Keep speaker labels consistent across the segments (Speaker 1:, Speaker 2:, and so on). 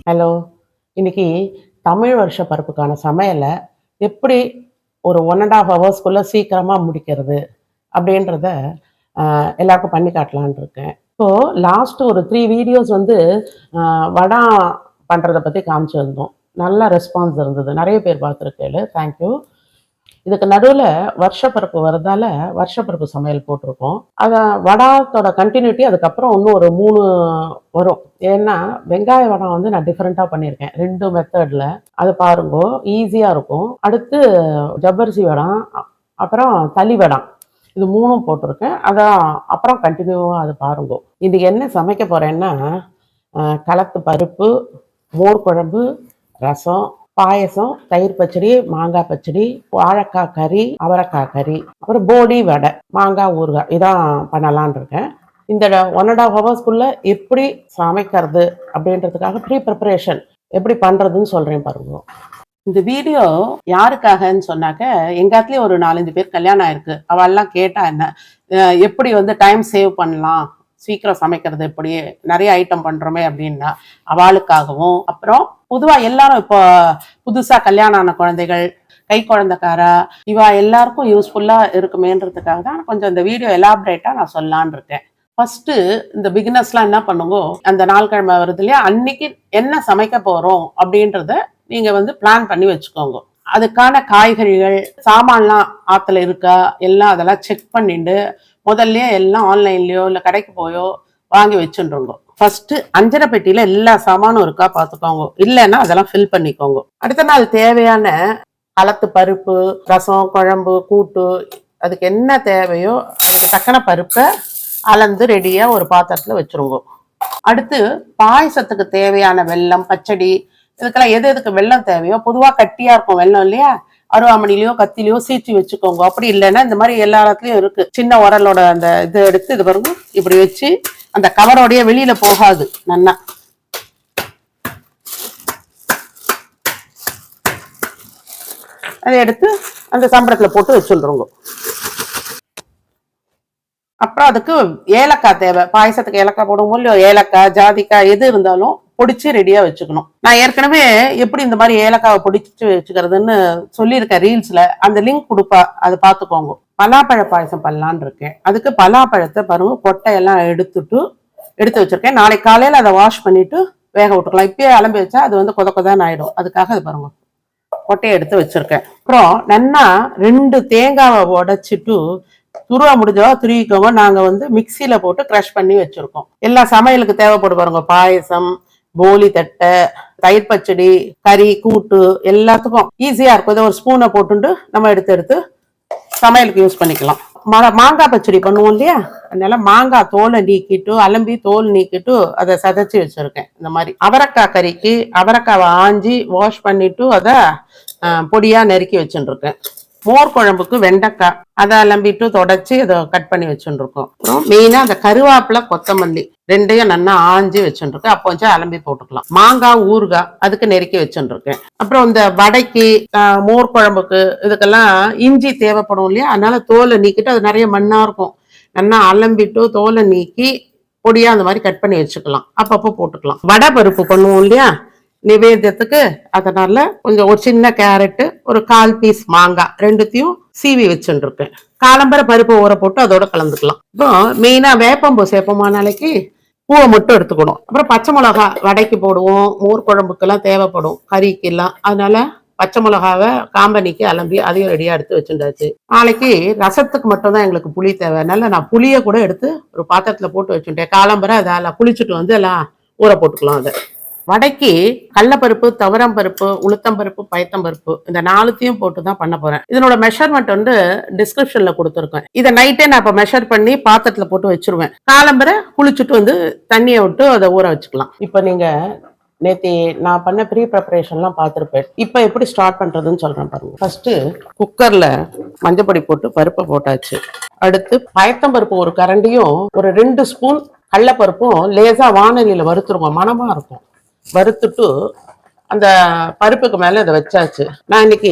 Speaker 1: Hello. இன்னைக்கு தமிழ் வருஷ பருப்புக்கான சமையலை எப்படி ஒரு 1½ ஹவர்ஸ்க்குள்ள சீக்கிரமா முடிக்கிறது அப்படின்றத எல்லாருக்கும் பண்ணி காட்டலான்னு இருக்கேன். இப்போ லாஸ்ட் ஒரு 3 வீடியோஸ் வந்து வடை பண்றத பத்தி காமிச்சிருந்தோம். நல்ல ரெஸ்பான்ஸ் இருந்தது. நிறைய பேர் பார்த்துருக்கேன். தேங்க்யூ. இதுக்கு நடுவில் வருஷப்பருப்பு வரதால வருஷப்பருப்பு சமையல் போட்டிருக்கோம். அதை வடாத்தோட கண்டினியூட்டி அதுக்கப்புறம் இன்னும் ஒரு 3 வரும். ஏன்னா வெங்காய வடம் வந்து நான் டிஃப்ரெண்ட்டாக பண்ணியிருக்கேன் 2 மெத்தடில். அது பாருங்க, ஈஸியாக இருக்கும். அடுத்து ஜவ்வரிசி வடம், அப்புறம் தளி வடம், இது 3ம் போட்டிருக்கேன். அதான் அப்புறம் கண்டினியூவாக அது பாருங்க. இதுக்கு என்ன சமைக்க போகிறேன்னா களத்து பருப்பு, மோர் குழம்பு, ரசம், பாயசம், தயிர் பச்சடி, மாங்காய் பச்சடி, வாழைக்காய் கறி, அவரைக்காய் கறி, அப்புறம் போடி வடை, மாங்காய் ஊறுகாய், இதான் பண்ணலான் இருக்கேன். இந்த 1½ ஹவர்ஸ்க்குள்ள எப்படி சமைக்கிறது அப்படின்றதுக்காக ப்ரிப்பரேஷன் எப்படி பண்றதுன்னு சொல்றேன் பாருங்க. இந்த வீடியோ யாருக்காகன்னு சொன்னாக்க, எங்காத்துலயும் ஒரு 4-5 பேர் கல்யாணம் ஆயிருக்கு. அவெல்லாம் கேட்டா என்ன எப்படி வந்து டைம் சேவ் பண்ணலாம், சீக்கிரம் சமைக்கிறது எப்படி, நிறைய ஐட்டம் பண்றோமே அப்படின்னா அவளுக்காகவும், அப்புறம் பொதுவா எல்லாரும் இப்போ புதுசா கல்யாணம் ஆன குழந்தைகள், கை குழந்தைக்காரா, இவா எல்லாருக்கும் யூஸ்ஃபுல்லா இருக்குமேன்றதுக்காக தான் கொஞ்சம் இந்த வீடியோ எலாபரேட்டா நான் சொல்லலான் இருக்கேன். ஃபர்ஸ்ட் இந்த பிகினர்ஸ்லாம் என்ன பண்ணுங்க, அந்த நாள் கிழமை வருது இல்லையா, அன்னைக்கு என்ன சமைக்க போறோம் அப்படின்றத நீங்க வந்து பிளான் பண்ணி வச்சுக்கோங்க. அதுக்கான காய்கறிகள், சாமான்லாம் ஆத்துல இருக்கா எல்லாம் அதெல்லாம் செக் பண்ணிட்டு முதல்ல எல்லாம் ஆன்லைன்லயோ இல்லை கடைக்கு போயோ வாங்கி வச்சுருங்க. ஃபர்ஸ்ட் அஞ்சரை பெட்டியில எல்லா சாமானும் இருக்கா பார்த்துக்கோங்க. இல்லைன்னா அதெல்லாம் ஃபில் பண்ணிக்கோங்க. அடுத்த நாள் தேவையான களத்து பருப்பு, ரசம், குழம்பு, கூட்டு, அதுக்கு என்ன தேவையோ தக்கன பருப்பை அளந்து ரெடியா ஒரு பாத்திரத்துல வச்சிருங்க. அடுத்து பாயசத்துக்கு தேவையான வெல்லம், பச்சடி, இதுக்கெல்லாம் எதுக்கு வெல்லம் தேவையோ, பொதுவா கட்டியா இருக்கும் வெல்லம் இல்லையா, அருவாமணிலையோ கத்திலையோ சீச்சி வச்சுக்கோங்க. அப்படி இல்லைன்னா இந்த மாதிரி எல்லா இடத்துலயும் இருக்கு, சின்ன உரலோட அந்த இது எடுத்து இது பாருங்க, இப்படி வச்சு அந்த கவரோடைய வெளியில போகாது, நல்லா அதை எடுத்து அந்த சம்பளத்துல போட்டு வச்சுருங்க. அப்புறம் அதுக்கு ஏலக்காய் தேவை. பாயசத்துக்கு ஏலக்காய் போடுவோம் இல்லையோ, ஏலக்காய், ஜாதிக்காய் எது இருந்தாலும் பொடிச்சு ரெடியா வச்சுக்கணும். நான் ஏற்கனவே எப்படி இந்த மாதிரி ஏலக்காவை பொடிச்சு வச்சுக்கிறதுன்னு சொல்லியிருக்கேன் ரீல்ஸ்ல, அந்த லிங்க் கொடுப்பா, அதை பார்த்துக்கோங்க. பலாப்பழ பாயசம் பண்ணலான் இருக்கேன். அதுக்கு பலாப்பழத்தை பாருங்க, கொட்டையெல்லாம் எடுத்து வச்சிருக்கேன். நாளைக்கு காலையில அதை வாஷ் பண்ணிட்டு வேக விட்டுக்கலாம். இப்பயே அலம்பி வச்சா அது வந்து கொதன்னு ஆயிடும். அதுக்காக அது பாருங்க, கொட்டையை எடுத்து வச்சிருக்கேன். அப்புறம் நன்னா 2 தேங்காவை உடைச்சிட்டு துருவா முடிஞ்சவா துருவிக்கோங்க. நாங்க வந்து மிக்சியில போட்டு கிரஷ் பண்ணி வச்சிருக்கோம். எல்லா சமையலுக்கு தேவைப்படு பாருங்க, பாயசம், போலி தட்டை, தயிர் பச்சடி, கறி, கூட்டு, எல்லாத்துக்கும் ஈஸியா இருக்கும். இதை ஒரு ஸ்பூனை போட்டுட்டு நம்ம எடுத்து சமையலுக்கு யூஸ் பண்ணிக்கலாம். மாங்காய் பச்சடி பண்ணுவோம் இல்லையா, அதனால மாங்காய் தோலை நீக்கிட்டு, அலம்பி தோல் நீக்கிட்டு அதை சதைச்சு வச்சிருக்கேன். இந்த மாதிரி அவரைக்காய் கறிக்கு அவரைக்காவை ஆஞ்சி வாஷ் பண்ணிட்டு அதை பொடியா நறுக்கி வச்சுருக்கேன். மோர் குழம்புக்கு வெண்டைக்காய், அதை அலம்பிட்டு தொடச்சி அதை கட் பண்ணி வச்சுருக்கோம். அப்புறம் மெயினா அந்த கருவேப்பிலை, கொத்தமல்லி ரெண்டையும் நல்லா ஆஞ்சி வச்சுருக்கேன். அப்போ வச்சு அலம்பி போட்டுக்கலாம். மாங்காய் ஊறுகாய் அதுக்கு நெருக்கி வச்சுருக்கேன். அப்புறம் இந்த வடைக்கு, மோர் குழம்புக்கு, இதுக்கெல்லாம் இஞ்சி தேவைப்படும் இல்லையா, அதனால தோலை நீக்கிட்டு, அது நிறைய மண்ணா இருக்கும், நல்லா அலம்பிட்டு தோலை நீக்கி பொடியா அந்த மாதிரி கட் பண்ணி வச்சுக்கலாம். அப்பப்போ போட்டுக்கலாம். வடை பருப்பு பண்ணுவோம் இல்லையா நிவேத்தியத்துக்கு, அதனால கொஞ்சம் ஒரு சின்ன கேரட்டு, ஒரு 1/4 பீஸ் மாங்காய், ரெண்டுத்தையும் சீவி வச்சுருக்கேன். காலம்பரை பருப்பு ஊற போட்டு அதோட கலந்துக்கலாம். இப்போ மெயினா வேப்பம்பூ சேர்ப்போமா நாளைக்கு, பூவை மட்டும் எடுத்துக்கணும். அப்புறம் பச்சை மிளகா வடைக்கு போடுவோம், மோர் குழம்புக்கெல்லாம் தேவைப்படும், கறிக்கு எல்லாம். அதனால பச்சை மிளகாவை காம்பனிக்கு அலம்பி அதையும் ரெடியா எடுத்து வச்சுட்டாச்சு. நாளைக்கு ரசத்துக்கு மட்டும் தான் எங்களுக்கு புளி தேவை. அதனால நான் புளியை கூட எடுத்து ஒரு பாத்திரத்துல போட்டு வச்சுட்டேன். காலம்பரை அதை குளிச்சுட்டு வந்து எல்லாம் ஊற போட்டுக்கலாம். அதை வடைக்கு கடலைப்பருப்பு, துவரம்பருப்பு, உளுத்தம்பருப்பு, பயத்தம்பருப்பு, இந்த 4த்தையும் போட்டு தான் பண்ண போறேன். இதனோட மெஷர்மெண்ட் வந்து டிஸ்கிரிப்ஷன்ல கொடுத்துருக்கேன். இதை நைட்டே நான் இப்போ மெஷர் பண்ணி பாத்திரத்துல போட்டு வச்சிருவேன். காலம்பரை குளிச்சுட்டு வந்து தண்ணியை விட்டு அதை ஊற வச்சுக்கலாம். இப்போ நீங்க நேத்தி நான் பண்ண ப்ரிப்பரேஷன்லாம் பார்த்துருப்பேன். இப்போ எப்படி ஸ்டார்ட் பண்றதுன்னு சொல்றேன் பாருங்க. ஃபர்ஸ்ட் குக்கர்ல மஞ்சப்பொடி போட்டு பருப்பை போட்டாச்சு. அடுத்து பயத்தம்பருப்பு ஒரு கரண்டியும், ஒரு 2 ஸ்பூன் கடலைப்பருப்பும் லேசா வானலியில வறுத்துருவோம், மனமா இருக்கும். வறுத்துட்டு அந்த பருப்புக்கு மேலே இதை வச்சாச்சு. நான் இன்னைக்கு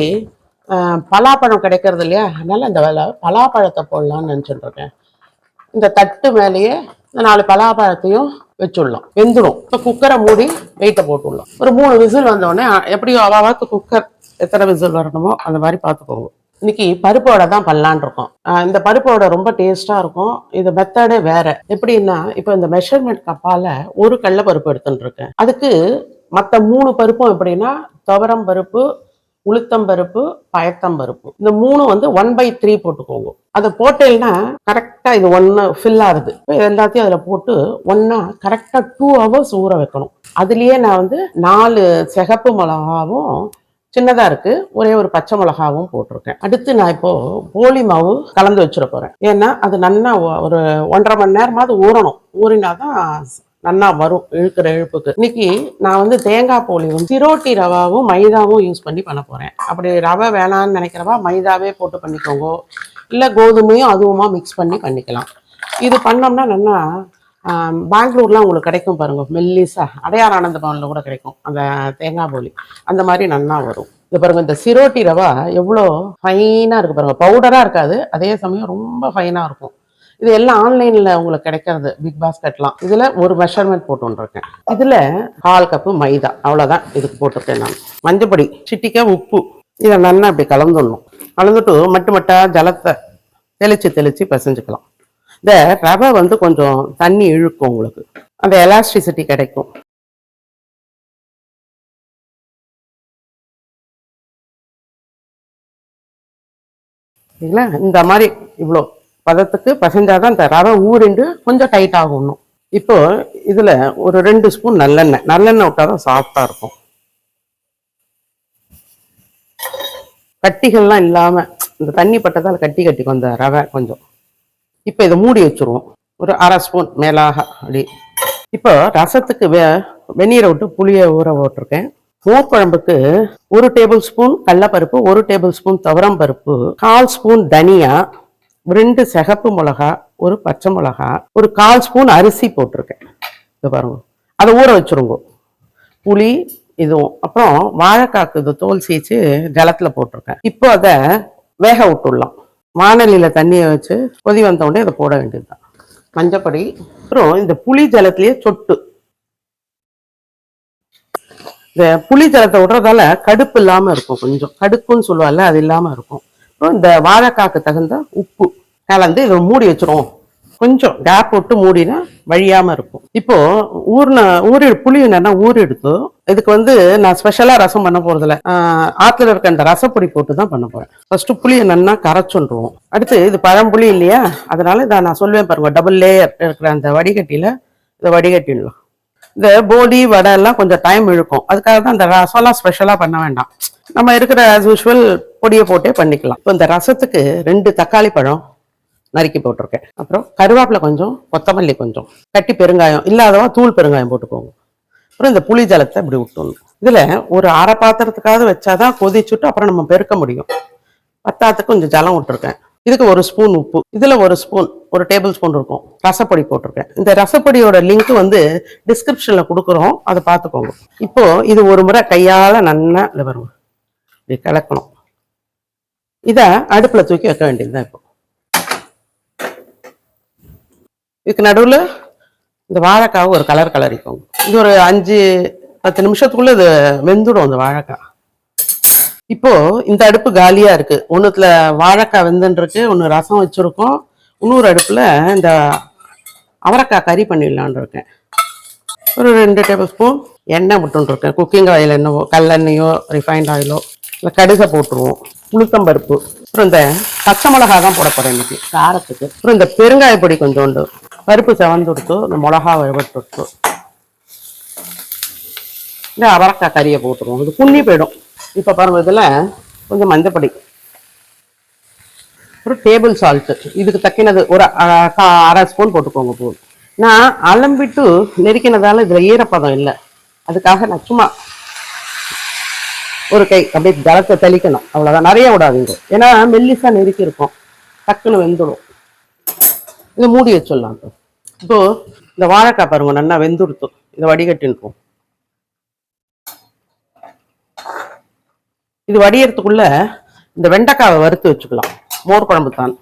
Speaker 1: பலாப்பழம் கிடைக்கிறது இல்லையா, அதனால இந்த வேலை பலாப்பழத்தை போடலான்னு நினச்சிட்டு இருக்கேன். இந்த தட்டு மேலேயே இந்த 4 பலாப்பழத்தையும் வச்சுடலாம். வெந்துடும். இப்போ குக்கரை மூடி வெயிட்டை போட்டுடலாம். ஒரு 3 விசில் வந்தோடனே எப்படியும் அவாவாக்கு குக்கர் எத்தனை விசில் வரணுமோ அந்த மாதிரி பார்த்துக்கோங்க. இன்னைக்கு பருப்போட தான் பண்ணலான் இருக்கோம். இந்த பருப்போட ரொம்ப டேஸ்டா இருக்கும். இது மெத்தடே வேற. எப்படின்னா இப்போ இந்த மெஷர்மெண்ட் கப்பால ஒரு கடலை பருப்பு எடுத்துட்டு இருக்கேன். அதுக்கு மற்ற 3 பருப்பும் எப்படின்னா துவரம் பருப்பு, உளுத்தம் பருப்பு, பயத்தம் பருப்பு, இந்த 3 வந்து 1/3 போட்டுக்கோங்க. அதை போட்டேன்னா கரெக்டா இது ஒன்று ஃபில் ஆகுது. எல்லாத்தையும் அதில் போட்டு ஒன்னா கரெக்டா 2 ஹவர்ஸ் ஊற வைக்கணும். அதுலயே நான் வந்து 4 சிகப்பு மிளகாவும் சின்னதா இருக்கு, ஒரே ஒரு பச்சை மிளகாவும் போட்டிருக்கேன். அடுத்து நான் இப்போ போலி மாவு கலந்து வச்சிட போறேன். ஏன்னா அது நல்லா ஒரு 1.5 மணி நேரமாவது ஊறணும். ஊறினாதான் நல்லா வரும் இழுக்கிற இழுப்புக்கு. இன்னைக்கு நான் வந்து தேங்காய் போலி சிரோட்டி ரவாவும் மைதாவும் யூஸ் பண்ணி பண்ண போறேன். அப்படி ரவை வேணான்னு நினைக்கிறவா மைதாவே போட்டு பண்ணிக்கோங்க, இல்லை கோதுமையும் அதுவுமா மிக்ஸ் பண்ணி பண்ணிக்கலாம். இது பண்ணோம்னா நல்லா பெங்களூர்லாம் உங்களுக்கு கிடைக்கும் பாருங்க, மெல்லிசா அடையார் ஆனந்த பவனில் கூட கிடைக்கும் அந்த தேங்காய் போலி. அந்த மாதிரி நல்லா வரும். இது பாருங்க, இந்த சிரோட்டி ரவா எவ்வளோ ஃபைனாக இருக்கு பாருங்க. பவுடராக இருக்காது, அதே சமயம் ரொம்ப ஃபைனாக இருக்கும். இது எல்லாம் ஆன்லைன்ல உங்களுக்கு கிடைக்கிறது, பிக் பாஸ்கெட்லாம். இதுல ஒரு மெஷர்மெண்ட் போட்டுருக்கேன். இதுல 1/4 கப்பு மைதா, அவ்வளவுதான் இதுக்கு போட்டிருக்கேன் நான். மஞ்சப்பொடி, சிட்டிக்கா உப்பு, இதை நல்லா அப்படி கலந்துடணும். கலந்துட்டு மட்டா ஜலத்தை தெளிச்சு பிசைஞ்சுக்கலாம். இந்த ரவை வந்து கொஞ்சம் தண்ணி இழுக்கும், உங்களுக்கு அந்த எலாஸ்டிசிட்டி கிடைக்கும். இந்த மாதிரி இவ்வளோ பதத்துக்கு பசைஞ்சாதான் இந்த ரவை ஊறிண்டு கொஞ்சம் டைட் ஆகணும். இப்போ இதுல ஒரு 2 ஸ்பூன் நல்லெண்ணெய் விட்டாதான் சாஃப்டா இருக்கும். கட்டிகள்லாம் இல்லாம இந்த தண்ணி பட்டதால் கட்டிக்கும் அந்த ரவை கொஞ்சம். இப்போ இதை மூடி வச்சிருவோம் ஒரு 1/2 ஸ்பூன் மேலாக அப்படி. இப்போ ரசத்துக்கு வெந்நீரை விட்டு புளியை ஊற போட்டிருக்கேன். மோர் குழம்புக்கு 1 டேபிள் ஸ்பூன் கடலைப்பருப்பு, 1 டேபிள் ஸ்பூன் துவரம் பருப்பு, 1/4 ஸ்பூன் தனியா, 2 சிகப்பு மிளகா, ஒரு பச்சை மிளகா, ஒரு 1/4 ஸ்பூன் அரிசி போட்டிருக்கேன். இது பாருங்க, அதை ஊற வச்சுருங்க. புளி இதுவும், அப்புறம் வாழைக்காக்கு இது தோல் சீச்சு ஜலத்துல போட்டிருக்கேன். இப்போ அதை வேக விட்டுடலாம். வானலியில தண்ணியை வச்சு கொதி வந்த உடனே அதை போட வேண்டியதுதான். மஞ்சப்பொடி, அப்புறம் இந்த புளி ஜலத்திலேயே சொட்டு. இந்த புளி ஜலத்தை விடுறதால கடுப்பு இல்லாம இருக்கும், கொஞ்சம் கடுப்புன்னு சொல்லுவாங்கல்ல, அது இல்லாம இருக்கும். அப்புறம் இந்த வாழைக்காக்கு தகுந்த உப்பு கலந்து இதை மூடி வச்சிரும். கொஞ்சம் கேப் விட்டு மூடினா வழியாம இருக்கும். இப்போ புளி என்னன்னா ஊறி எடுத்து, இதுக்கு வந்து நான் ஸ்பெஷலா ரசம் பண்ண போறதில்ல, ஆத்துல இருக்க அந்த ரசப்பொடி போட்டு தான் பண்ண போறேன். ஃபர்ஸ்ட் புளியை நல்லா கரைச்சுருவோம். அடுத்து இது பழம்புளி இல்லையா, அதனால இதை நான் சொல்லுவேன் பாருங்க, டபுள் லேயர் இருக்கிற அந்த வடிகட்டியில இதை வடிகட்டிடலாம். இந்த போடி வடை எல்லாம் கொஞ்சம் டைம் இழுக்கும், அதுக்காக தான் இந்த ரசம்லாம் ஸ்பெஷலா பண்ண வேண்டாம். நம்ம இருக்கிற ஆஸ் யூஷுவல் பொடியை போட்டே பண்ணிக்கலாம். இப்போ இந்த ரசத்துக்கு 2 தக்காளி பழம் நறுக்கி போட்டிருக்கேன். அப்புறம் கருவேப்பிலை கொஞ்சம், கொத்தமல்லி கொஞ்சம், கட்டி பெருங்காயம் இல்லாதவா தூள் பெருங்காயம் போட்டுக்கோங்க. அப்புறம் இந்த புளி ஜலத்தை இப்படி விட்டுணும். இதுல ஒரு 1/2 பாத்திரத்துக்காவது வச்சாதான் கொதிச்சுட்டு அப்புறம் நம்ம பெருக்க முடியும். பத்தாத்துக்கு கொஞ்சம் ஜலம் விட்டுருக்கேன். இதுக்கு 1 ஸ்பூன் உப்பு, இதுல 1 டேபிள் ஸ்பூன் இருக்கும் ரசப்பொடி போட்டிருக்கேன். இந்த ரசப்பொடியோட லிங்க் வந்து டிஸ்கிரிப்ஷன்ல கொடுக்குறோம், அதை பார்த்துக்கோங்க. இப்போ இது ஒரு முறை கையால நல்லா வரும் இப்படி கலக்கணும். இதை அடுப்புல தூக்கி வைக்க வேண்டியதுதான். இப்போ இதுக்கு நடுவில் இந்த வாழைக்காவை ஒரு கலரிக்கோங்க. இது ஒரு 5-10 நிமிஷத்துக்குள்ள இது வெந்துடும் இந்த வாழைக்காய். இப்போ இந்த அடுப்பு காலியா இருக்கு. ஒண்ணுத்துல வாழைக்காய் வெந்துருக்கு, ஒன்று ரசம் வச்சிருக்கோம், இன்னொரு அடுப்புல இந்த அவரைக்காய் கறி பண்ணிடலான் இருக்கேன். ஒரு 2 டேபிள் ஸ்பூன் எண்ணெய் விட்டுருக்கேன். குக்கிங் ஆயில் என்னவோ, கல்லெண்ணெயோ ரிஃபைண்ட் ஆயிலோ, இல்லை கடுகை போட்டுருவோம். உளுத்தம்பருப்பு, அப்புறம் இந்த பச்சை மிளகா தான் போட போறேன் இன்னைக்கு காரத்துக்கு. அப்புறம் இந்த பெருங்காய பொடி கொஞ்சோண்டு, பருப்பு செவந்து கொடுத்து இந்த மிளகா வறுவட்டு கொடுத்து இந்த அவரைக்காய் கறியை போட்டுருவோம். இது புண்ணி போயிடும். இப்போ பாருங்க, இதில் கொஞ்சம் மஞ்சப்பொடி, ஒரு டேபிள் சால்ட்டு, இதுக்கு தக்கினது ஒரு 1/2 ஸ்பூன் போட்டுக்கோங்க போதும். நான் அலம்பிட்டு நெருக்கினதால இதில் ஈரப்பதம் இல்லை, அதுக்காக நான் சும்மா ஒரு கை அப்படியே ஜலத்தை தெளிக்கணும், அவ்வளோதான். நிறைய விடாதீங்க, ஏன்னா மெல்லிசா நெருக்கி இருக்கும், டக்குன்னு வெந்துடும். இதை மூடி வச்சிடலாம். இப்போ இந்த வாழைக்காய் பாருங்க நல்லா வெந்துடுத்தும், இதை வடிகட்டின்னுப்போம். இது வடிகிறதுக்குள்ள இந்த வெண்டைக்காவை வறுத்து வச்சுக்கலாம். மோர் குழம்பு தான்.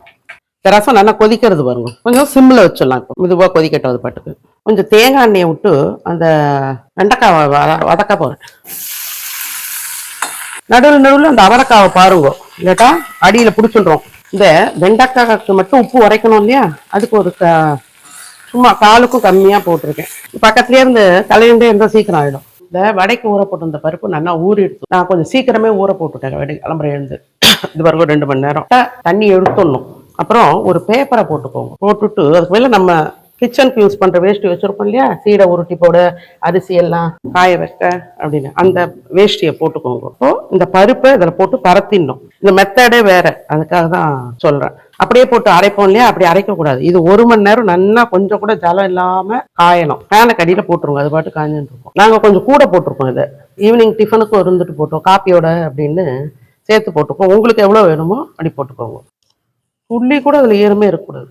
Speaker 1: இந்த ரசம் நல்லா கொதிக்கிறது பாருங்க, கொஞ்சம் சிம்மில் வச்சிடலாம். இப்போ மெதுவாக கொதிக்கட்டும். அது பாட்டுக்கு கொஞ்சம் தேங்காய் எண்ணெயை விட்டு அந்த வெண்டைக்காவை வதக்க போகிறேன். நடுவில் அந்த அவரைக்காவை பாருங்க, இல்லாட்டா அடியில் பிடிச்சிடுறோம். இந்த வெண்டைக்காய்க்கு மட்டும் உப்பு உரைக்கணும் இல்லையா, அதுக்கு ஒரு சும்மா காலுக்கும் கம்மியாக போட்டிருக்கேன். பக்கத்துலேயே இருந்து கலையிலே இருந்தால் சீக்கிரம் ஆகிடும். இந்த வடைக்கு ஊற போட்டு இந்த பருப்பு நல்லா ஊறி எடுத்து நான் கொஞ்சம் சீக்கிரமே ஊற போட்டுட்டேன். வடை கிளம்புற எழுந்து இது வரைக்கும் 2 மணி நேரம் தண்ணி எடுத்துடணும். அப்புறம் ஒரு பேப்பரை போட்டுக்கோங்க. போட்டுட்டு அதுக்கு மேலே நம்ம கிச்சனுக்கு யூஸ் பண்ணுற வேஷ்டி வச்சுருப்போம் இல்லையா, சீடை உருட்டி போட, அரிசி எல்லாம் காய வைக்க அப்படின்னு, அந்த வேஷ்டியை போட்டுக்கோங்க. இப்போ இந்த பருப்பை இதில் போட்டு பரத்திடணும். இந்த மெத்தடே வேற, அதுக்காக தான் சொல்கிறேன். அப்படியே போட்டு அரைப்போம் இல்லையா, அப்படி அரைக்கக்கூடாது. இது 1 மணி நேரம் நல்லா கொஞ்சம் கூட ஜலம் இல்லாமல் காயணும். ஃபேனை கடியில் போட்டுருவோம், அது பாட்டு காய்ஞ்சுட்டு இருக்கும். நாங்கள் கொஞ்சம் கூட போட்டிருக்கோம். இதை ஈவினிங் டிஃபனுக்கும் இருந்துட்டு போட்டோம், காப்பியோட அப்படின்னு சேர்த்து போட்டுக்கோம். உங்களுக்கு எவ்வளோ வேணுமோ அப்படி போட்டுக்கோங்க. துள்ளி கூட அதில் ஈரமே இருக்கக்கூடாது,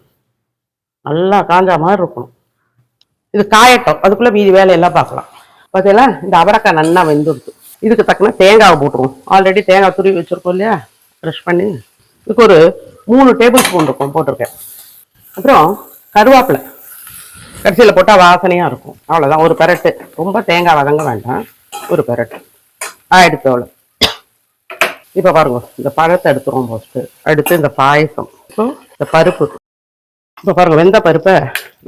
Speaker 1: நல்லா காஞ்சா மாதிரி இருக்கணும். இது காயட்டும், அதுக்குள்ளே மீதி வேலையெல்லாம் பார்க்கலாம். பார்த்தீங்களா, இந்த அவரைக்காய் நல்லா வெந்துடுது. இதுக்கு தக்கன தேங்காவை போட்டுருவோம். ஆல்ரெடி தேங்காய் துருவி வச்சுருக்கோம் இல்லையா, ப்ரெஷ் பண்ணி. இதுக்கு ஒரு 3 டேபிள் ஸ்பூன் இருக்கும் போட்டிருக்கேன். அப்புறம் கருவேப்பிலை கடைசியில் போட்டால் வாசனையாக இருக்கும். அவ்வளோதான், ஒரு பெரட்டு. ரொம்ப தேங்காய் வதங்க வேண்டாம், ஒரு பெரட்டு ஆயிடுச்சு அவ்வளோ. இப்போ பாருங்க, இந்த பழத்தை எடுத்துருவோம் ஃபஸ்ட்டு. அடுத்து இந்த பாயசம், இப்போ இந்த பருப்பு. இப்போ பாருங்க, வெந்த பருப்பை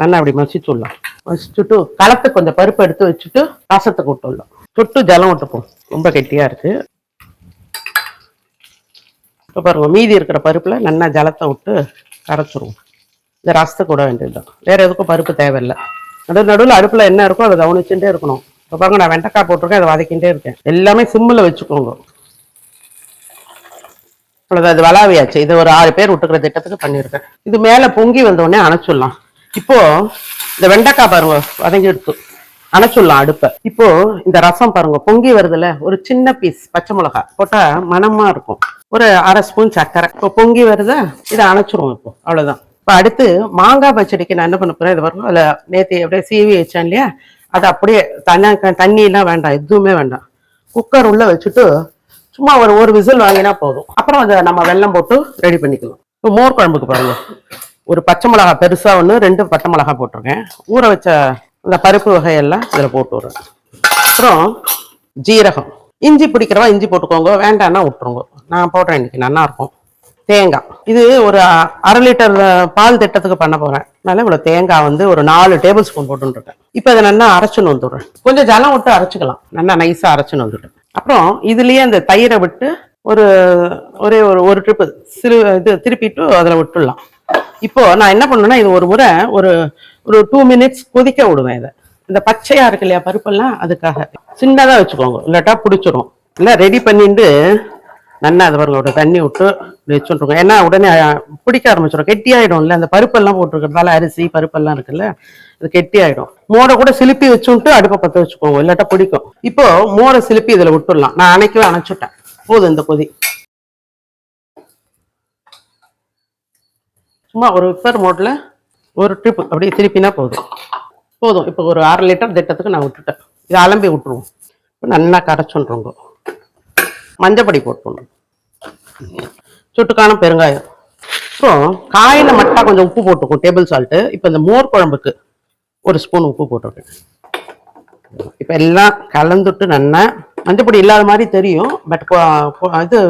Speaker 1: நல்லா அப்படி மசிச்சுடலாம். மசிச்சுட்டு களத்துக்கு கொஞ்சம் பருப்பு எடுத்து வச்சுட்டு ரசத்துக்கு விட்டுடலாம். சுட்டு ஜலம் விட்டுப்போம், ரொம்ப கெட்டியாக இருக்குது. இப்போ பாருங்க, மீதி இருக்கிற பருப்பில் நல்லா ஜலத்தை விட்டு கரைச்சிருவோம். இந்த ரசத்துக்கு விட வேண்டியதுதான், வேறு எதுக்கும் பருப்பு தேவையில்லை. நடுவில் அடுப்பில் என்ன இருக்கோ அதை கவனிச்சுட்டே இருக்கணும். இப்போ பாருங்க, நான் வெண்டைக்காய் போட்டிருக்கேன், அதை வதக்கிட்டே இருக்கேன். எல்லாமே சிம்மில் வச்சுக்கோங்க. அவ்வளோதான், இது வளாவியாச்சு. இது ஒரு 6 பேர் விட்டுக்கிற திட்டத்துக்கு பண்ணியிருக்கேன். இது மேலே பொங்கி வந்தோடனே அணைச்சிடலாம். இப்போ இந்த வெண்டைக்காய் பாருங்க வதங்கி எடுத்து அணைச்சிடலாம் அடுப்பை. இப்போ இந்த ரசம் பாருங்க பொங்கி வருதுல, ஒரு சின்ன பீஸ் பச்சை மிளகாய் போட்டா மணமா இருக்கும். ஒரு 1/2 ஸ்பூன் சர்க்கரை. இப்போ பொங்கி வருதா, இதை அணைச்சிருவோம். இப்போ அவ்வளோதான். இப்போ அடுத்து மாங்காய் பச்சடிக்கு நான் என்ன பண்ண போறேன், இது வரும் அதில் நேற்று அப்படியே சீவி வச்சேன் இல்லையா, அது அப்படியே தண்ணியெல்லாம் வேண்டாம், எதுவுமே வேண்டாம். குக்கர் உள்ள வச்சுட்டு சும்மா ஒரு விசில் வாங்கினா போதும். அப்புறம் அதை நம்ம வெல்லம் போட்டு ரெடி பண்ணிக்கலாம். இப்போ மோர் குழம்புக்கு பாருங்க, ஒரு பச்சை மிளகாய் பெருசா 1, 2 பச்சை மிளகாய் போட்டிருக்கேன். ஊற வச்ச இந்த பருப்பு வகையெல்லாம் இதில் போட்டு விடுறேன். அப்புறம் ஜீரகம், இஞ்சி பிடிக்கிறவா இஞ்சி போட்டுக்கோங்க, வேண்டான்னா விட்டுருங்க. நான் போடுறேன், இன்னைக்கு நல்லா இருக்கும். தேங்காய், இது ஒரு 1/2 லிட்டர் பால் திட்டத்துக்கு பண்ண போறேன். அதனால இவ்வளோ தேங்காய் ஒரு 4 டேபிள் ஸ்பூன் போட்டுருக்கேன். இப்போ இதை நல்லா அரைச்சுன்னு வந்துடுறேன். கொஞ்சம் ஜலம் விட்டு அரைச்சிக்கலாம், நல்லா நைஸாக அரைச்சுன்னு வந்துட்டேன். அப்புறம் இதுலயே அந்த தயிரை விட்டு ஒரே ஒரு ட்ரிப்பு இது திருப்பிட்டு அதில் விட்டுடலாம். இப்போ நான் என்ன பண்ணுவேன்னா, இது ஒரு முறை ஒரு 2 மினிட்ஸ் கொதிக்க விடுவேன். இதை இந்த பச்சையா இருக்கு இல்லையா பருப்பெல்லாம், அதுக்காக சின்னதாக வச்சுக்கோங்க, இல்லாட்டா பிடிச்சிரும். இல்லை ரெடி பண்ணிட்டு நல்லா அது பாருங்க ஒரு தண்ணி விட்டு வச்சுருக்கோம். ஏன்னா உடனே பிடிக்க ஆரம்பிச்சிடும், கெட்டியாயிடும். இல்லை அந்த பருப்பெல்லாம் போட்டிருக்கிறதால, அரிசி பருப்பெல்லாம் இருக்குல்ல, அது கெட்டி ஆயிடும். மோரை கூட சிலிப்பி வச்சுட்டு அடுப்பை பற்ற வச்சுக்கோங்க, இல்லாட்டா பிடிக்கும். இப்போ மோரை சிலிப்பி இதில் விட்டுடலாம். நான் அணைக்கவே அணைச்சுட்டேன், போதும் இந்த கொதி. சும்மா ஒரு விப்பர் மோட்டில் ஒரு ட்ரிப் அப்படியே திருப்பினா போதும். இப்போ ஒரு 1/2 லிட்டர் திட்டத்துக்கு நான் விட்டுட்டேன். இதை அலம்பி விட்டுருவோம். இப்போ நல்லா கரைச்சுன்றோங்க. மஞ்சப்பொடி போட்டுருணும், சுட்டுக்கான பெருங்காயம். இப்போ காயில் மட்டும் கொஞ்சம் உப்பு போட்டுக்கும், டேபிள் சால்ட்டு. இப்போ இந்த மோர் குழம்புக்கு 1 ஸ்பூன் உப்பு போட்டிருக்கேன். இப்போ எல்லாம் கலந்துட்டு நல்லா, மஞ்சப்பொடி இல்லாத மாதிரி தெரியும், பட் இது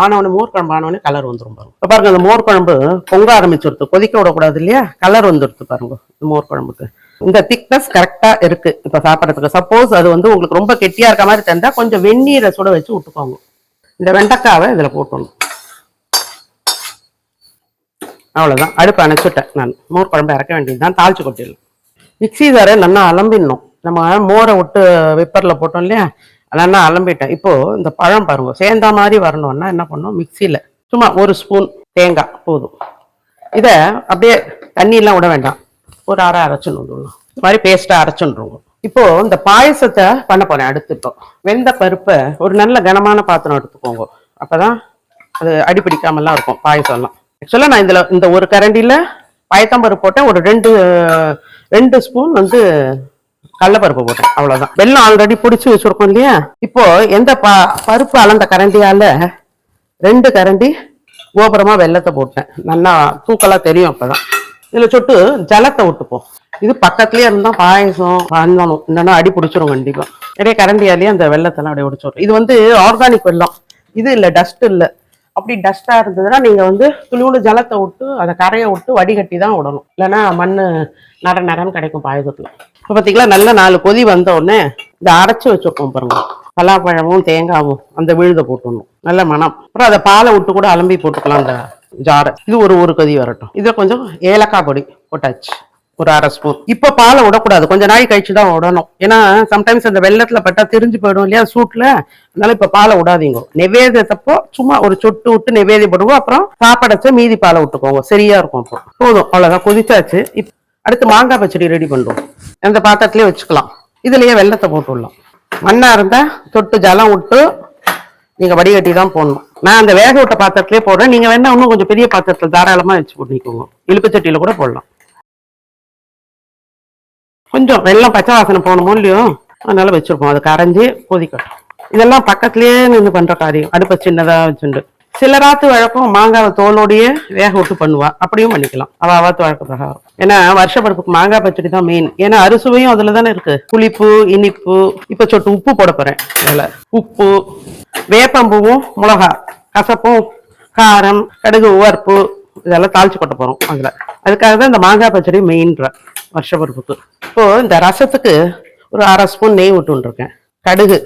Speaker 1: ஆனவனே மோர் குழம்பு ஆனவனே கலர் வந்துடும் பாருங்க. இப்போ பாருங்க, இந்த மோர் குழம்பு பொங்க ஆரம்பிச்சிருது, கொதிக்க விடக்கூடாது இல்லையா, கலர் வந்துடுது பாருங்க. இந்த மோர் குழம்புக்கு இந்த திக்னஸ் கரெக்டா இருக்கு இப்போ சாப்பிட்றதுக்கு. சப்போஸ் அது உங்களுக்கு ரொம்ப கெட்டியா இருக்க மாதிரி தந்தா கொஞ்சம் வெந்நீரை சுட வச்சு விட்டுக்கோங்க. இந்த வெண்டைக்காவை இதில் போட்டணும். அவ்வளோதான், அடுப்பு அணைச்சிட்டேன் நான். மோர் குழம்பு இறக்க வேண்டியதுதான், தாளிச்சு கொட்டிடலாம். மிக்ஸி வேற நல்லா அலம்பிடணும். நம்ம மோரை விட்டு விப்பரில் போட்டோம் இல்லையா, நல்லா அலம்பிட்டேன். இப்போ இந்த பழம் பாருங்க சேர்ந்தா மாதிரி வரணும்னா என்ன பண்ணணும், மிக்சியில் சும்மா 1 ஸ்பூன் தேங்காய் போதும். இதை அப்படியே தண்ணியெல்லாம் விட வேண்டாம், ஒரு அரைச்சுன்னு வந்துடணும். இந்த மாதிரி பேஸ்ட்டாக அரைச்சுன்றுவோம். இப்போ இந்த பாயசத்தை பண்ண போறேன். அடுத்து இப்போ வெந்த பருப்பை ஒரு நல்ல கனமான பாத்திரம் எடுத்துக்கோங்க, அப்பதான் அது அடிப்பிடிக்காமலாம் இருக்கும் பாயசம்லாம். ஆக்சுவலாக நான் இந்த ஒரு கரண்டியில் பயத்தம்பருப்பு போட்டேன், ஒரு 2 ஸ்பூன் கடலைப்பருப்பு போட்டேன், அவ்வளோதான். வெல்லம் ஆல்ரெடி பிடிச்சி வச்சுருக்கோம் இல்லையா. இப்போ எந்த பருப்பு அளந்த கரண்டியால் 2 கரண்டி கோபுரமா வெல்லத்தை போட்டேன். நல்லா தூக்கலா தெரியும். அப்பதான் இதுல சொட்டு ஜலத்தை விட்டுப்போம். இது பக்கத்துலயே இருந்தா பாயசம் பண்ணணும், இல்லைன்னா அடி பிடிச்சிரும் கண்டிப்பா. இடையே கரண்டியாலேயே அந்த வெள்ளத்தெல்லாம் அப்படியே உடிச்சிடும். இது வந்து ஆர்கானிக் வெல்லம், இது இல்லை டஸ்ட் இல்லை. அப்படி டஸ்டா இருந்ததுன்னா நீங்க வந்து துளியோடு ஜலத்தை விட்டு அதை கரையை விட்டு வடிகட்டி தான் விடணும், இல்லைன்னா மண்ணு நரன்னு கிடைக்கும் பாயசத்துல. இப்போ பார்த்தீங்களா, நல்ல 4 கொதி வந்த உடனே இதை அரைச்சி வச்சுருக்கோம் பாருங்க. பலாப்பழமும் தேங்காவும் அந்த விழுத போட்டுடணும், நல்ல மனம். அப்புறம் அதை பாலை விட்டு கூட அலம்பி போட்டுக்கலாம் அந்த ஜாரை. இது ஒரு கொதி வரட்டும். இதுல கொஞ்சம் ஏலக்காய் பொடி போட்டாச்சு, ஒரு 1/2 ஸ்பூன். இப்ப பாலை விடக்கூடாது, கொஞ்ச நாள் கழிச்சு தான் விடணும். ஏன்னா சம்டைம்ஸ் அந்த வெள்ளத்துல பட்டா தெரிஞ்சு போயிடும் இல்லையா சூட்ல. அதனால இப்ப பாலை விடாதீங்க. நெவேதியத்தப்போ சும்மா ஒரு சொட்டு விட்டு நெவேதியம் போடுவோம். அப்புறம் சாப்பாடச்ச மீதி பாலை விட்டுக்கோங்க, சரியா இருக்கும். அப்போ போதும், அவ்வளவுதான். கொதிச்சாச்சு. அடுத்து மாங்காய் பச்சடி ரெடி பண்ணுவோம். அந்த பாத்திரத்திலேயே வச்சுக்கலாம். இதுலயே வெள்ளத்தை போட்டு விடலாம். மண்ணா இருந்தா தொட்டு ஜலம் விட்டு நீங்க வடிகட்டி தான் போடணும். நான் அந்த வேக விட்ட பாத்திரத்திலே போடுறேன். நீங்க வேணா இன்னும் கொஞ்சம் பெரிய பாத்திரத்துல தாராளமா வச்சு போட்டுக்கோங்க. இழுப்பு சட்டியில கூட போடலாம். கொஞ்சம் வெள்ளம் பச்சை வாசனை போகணுமோ இல்லையோ, அதனால வச்சிருப்போம். அது கரைஞ்சி கொதிக்கட்டும். இதெல்லாம் பக்கத்துலயே நின்று பண்ற காரியம். அடுப்பை சின்னதா வச்சுண்டு சில ராத்து வழக்கம் மாங்காவை தோலோடையே வேக விட்டு பண்ணுவா, அப்படியும் பண்ணிக்கலாம். அவாத்து வழக்க பிரகாரம். ஏன்னா வருஷப்பருப்புக்கு மாங்காய் பச்சடி தான் மெயின். ஏன்னா அறுசுவையும் அதுல தானே இருக்கு, புளிப்பு இனிப்பு. இப்ப சொட்டு உப்பு போட போறேன். அதுல உப்பு, வேப்பம்பூவும் மிளகா, கசப்பும் காரம், கடுகு, உவர்ப்பு இதெல்லாம் தாளிச்சு கொட்ட போறோம் அதுல. அதுக்காக தான் இந்த மாங்காய் பச்சடி மெயின்ற வருஷப்பருப்புக்கு. இப்போ இந்த ரசத்துக்கு ஒரு 1/2 ஸ்பூன் நெய் விட்டுருக்கேன். கடுகு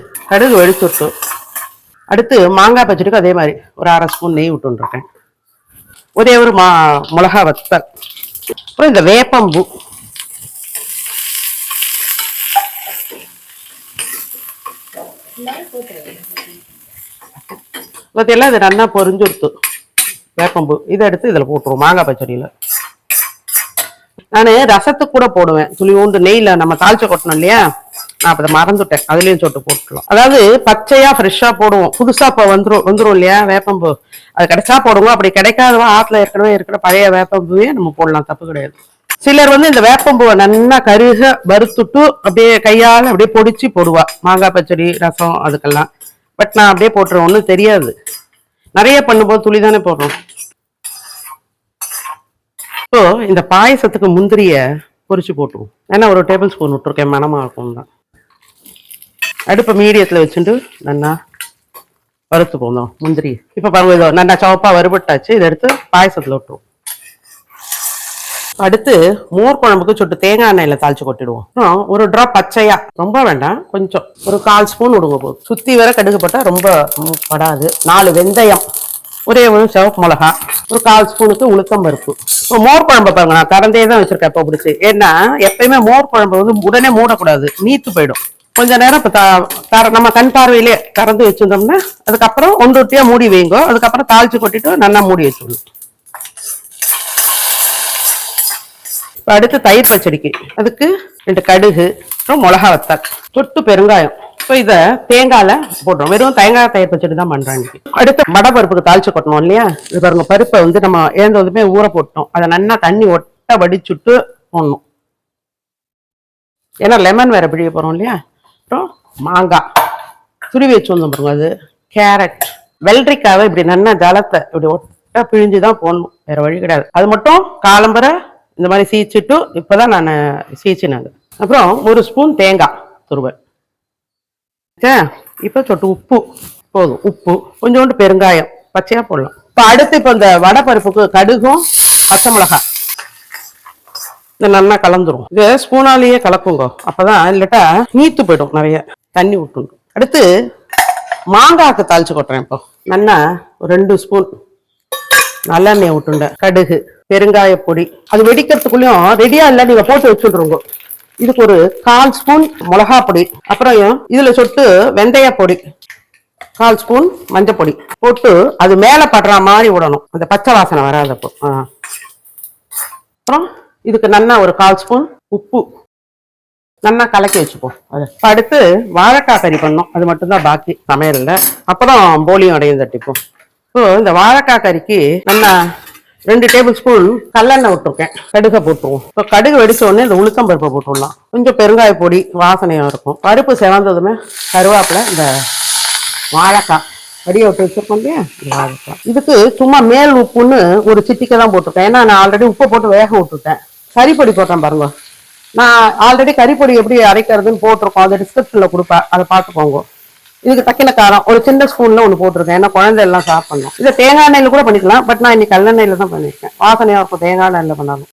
Speaker 1: வெடிச்சு விட்டு, அடுத்து மாங்காய் பச்சடிக்கு அதே மாதிரி ஒரு 1/2 ஸ்பூன் நெய் விட்டுருக்கேன். ஒரே ஒரு மிளகா வத்தல், அப்புறம் இந்த வேப்பம்பூ, இதெல்லாம் இது நல்லா பொரிஞ்சு விடுத்து. வேப்பம்பூ இதை எடுத்து இதுல போட்டுருவோம் மாங்காய் பச்சடியில. நானு ரசத்துக்கு கூட போடுவேன், துளியூண்டு நெய்ல நம்ம தாளிச்ச கொட்டணும் இல்லையா, நான் அப்ப மறந்துட்டேன். அதுலயும் சொட்டு போட்டுக்கலாம். அதாவது பச்சையா ஃப்ரெஷ்ஷா போடுவோம். புதுசா இப்ப வந்துரும் இல்லையா வேப்பம்பூ, அது கிடைச்சா போடுவோம். அப்படி கிடைக்காதவா ஆத்துல ஏற்கனவே இருக்கிற பழைய வேப்பம்பூவே நம்ம போடலாம், தப்பு கிடையாது. சிலர் வந்து இந்த வேப்பம்பூவை நல்லா கருக வறுத்துட்டு அப்படியே கையால அப்படியே பொடிச்சு போடுவா மாங்காய் பச்சடி ரசம் அதுக்கெல்லாம். பட் நான் அப்படியே போட்டுருவேன், ஒன்றும் தெரியாது. நிறைய பண்ணும்போது துளி தானே போடுறோம். இப்போ இந்த பாயசத்துக்கு முந்திரிய பொரிச்சு போட்டுருவோம். ஏன்னா ஒரு டேபிள் ஸ்பூன் விட்டுருக்கேன், மனமா இருக்கும் தான். அடுப்பை மீடியத்துல வச்சுட்டு நல்லா வறுத்து போந்தோம் முந்திரி. இப்ப பாருங்க, இதோ நல்லா சவப்பா வறுபட்டாச்சு. இதை எடுத்து பாயசத்துல விட்டுருவோம். அடுத்து மோர் குழம்புக்கு சொட்டு தேங்காய் எண்ணெயில தாளிச்சு கொட்டிடுவோம். ஒரு டிராப் பச்சையா, ரொம்ப வேண்டாம், கொஞ்சம் ஒரு 1/4 ஸ்பூன் விடுங்க போதும். சுத்தி வர கடுகு போட்டா ரொம்ப படாது. 4 வெந்தயம், ஒரே ஒரு சிவப்பு மிளகா, ஒரு 1/4 ஸ்பூனுக்கு உளுத்தம் பருப்பு. மோர் குழம்பு பாருங்க, நான் கறந்தே தான் வச்சிருக்கேன் இப்போ பிடிச்சி. ஏன்னா எப்பயுமே மோர் குழம்பு வந்து உடனே மூடக்கூடாது, நீத்து போயிடும். கொஞ்ச நேரம் இப்ப நம்ம கண் பார்வையிலே கறந்து வச்சிருந்தோம்னா அதுக்கப்புறம் ஒன்றுட்டியா மூடி வைங்க. அதுக்கப்புறம் தாளிச்சு கொட்டிட்டு நல்லா மூடி வச்சிடணும். அடுத்து தயிர் பச்சடிக்கு அதுக்கு 2 கடுகு, மிளகா வத்தல், தொட்டு பெருங்காயம். இப்போ இதை தேங்காயில போடுறோம். வெறும் தேங்காய் தயிர் பச்சடி தான் பண்றேன். அடுத்து மடப்பருப்புக்கு தாளிச்சு கொட்டணும் இல்லையா. இது பாருங்க, பருப்பை வந்து நம்ம ஏந்ததுமே ஊற போட்டோம். அதை நல்லா தண்ணி ஒட்ட வடிச்சுட்டு போடணும். ஏன்னா லெமன் வேற பிழிய போறோம் இல்லையா. அப்புறம் மாங்காய் துருவி வச்சு வந்தோம் பாருங்க. அது கேரட், வெள்ளரிக்காவை இப்படி நல்லா ஜலத்தை இப்படி ஒட்ட பிழிஞ்சுதான் போடணும், வேற வழி கிடையாது. அது மட்டும் காலம்பரை இந்த மாதிரி சீச்சிட்டு இப்பதான் நான் சீச்சினாங்க. அப்புறம் 1 ஸ்பூன் தேங்காய் துருவல். இப்ப சொட்டு உப்பு போதும். உப்பு கொஞ்சோண்டு பெருங்காயம் பச்சையா போடலாம். இப்ப அடுத்து இப்ப இந்த வடை பருப்புக்கு கடுகும் பச்சை மிளகாய் இதை நல்லா கலந்துரும். இது ஸ்பூனாலேயே கலக்குங்க, அப்பதான் இல்லட்டா நீத்து போயிடும். நிறைய தண்ணி விட்டுணும். அடுத்து மாங்காய்க்கு தாளிச்சு கொட்டுறேன். இப்போ நல்லா ஒரு 2 ஸ்பூன் நல்லெண்ணெய் விட்டுண்ட, கடுகு, பெருங்காய பொடி. அது வெடிக்கிறதுக்குள்ளயும் ரெடியா இல்ல, நீங்க போட்டு வச்சுடுறோங்க. இதுக்கு ஒரு 1/4 ஸ்பூன் மிளகா பொடி, அப்புறம் இதுல சொட்டு வெந்தய பொடி, 1/4 ஸ்பூன் மஞ்சள் பொடி போட்டு அது மேல படுற மாதிரி விடணும், அந்த பச்சை வாசனை வராதப்போ. அப்புறம் இதுக்கு நல்லா ஒரு 1/4 ஸ்பூன் உப்பு நல்லா கலக்கி வச்சுப்போம். அது அடுத்து வாழைக்காய் கறி பண்ணோம், அது மட்டும்தான் பாக்கி சமையல்ல. அப்புறம் போலியும் அடையும் தட்டிப்போம். இப்போ இந்த வாழைக்காய் கறிக்கு நல்லா 2 டேபிள் ஸ்பூன் கல்லெண்ணெய் விட்டுருக்கேன். கடுகை போட்டுருவோம். இப்போ கடுகு வெடிச்ச உடனே இந்த உளுத்தம் பருப்பை போட்டுடலாம். கொஞ்சம் பெருங்காய பொடி வாசனையா இருக்கும். பருப்பு செவந்ததுமே கருவேப்பிலை, இந்த வாழைக்காய் வடிய விட்டு வச்சிருக்கோம் இல்லையா, இதுக்கு சும்மா மேல் உப்புன்னு ஒரு சிட்டிக்கை தான் போட்டிருக்கேன். ஏன்னா நான் ஆல்ரெடி உப்பை போட்டு வேக விட்டுட்டேன். கறிப்பொடி போட்டேன் பாருங்க. நான் ஆல்ரெடி கறிப்பொடி எப்படி அரைக்கிறதுன்னு போட்டிருக்கோம், அதை டிஸ்கிரிப்ஷன்ல கொடுப்பேன், அதை பார்த்துக்கோங்க. இதுக்கு தக்கின காரம் ஒரு சின்ன ஸ்பூன்ல ஒன்று போட்டிருக்கேன், ஏன்னா குழந்தை எல்லாம் சாப்பிடணும். இதை தேங்காய் எண்ணெயில கூட பண்ணிக்கலாம், பட் நான் இன்னைக்கு கல்லெண்ணெயில தான் பண்ணியிருக்கேன். வாசனையா இருக்கும் தேங்காய் எண்ணெயில பண்ணாலும்.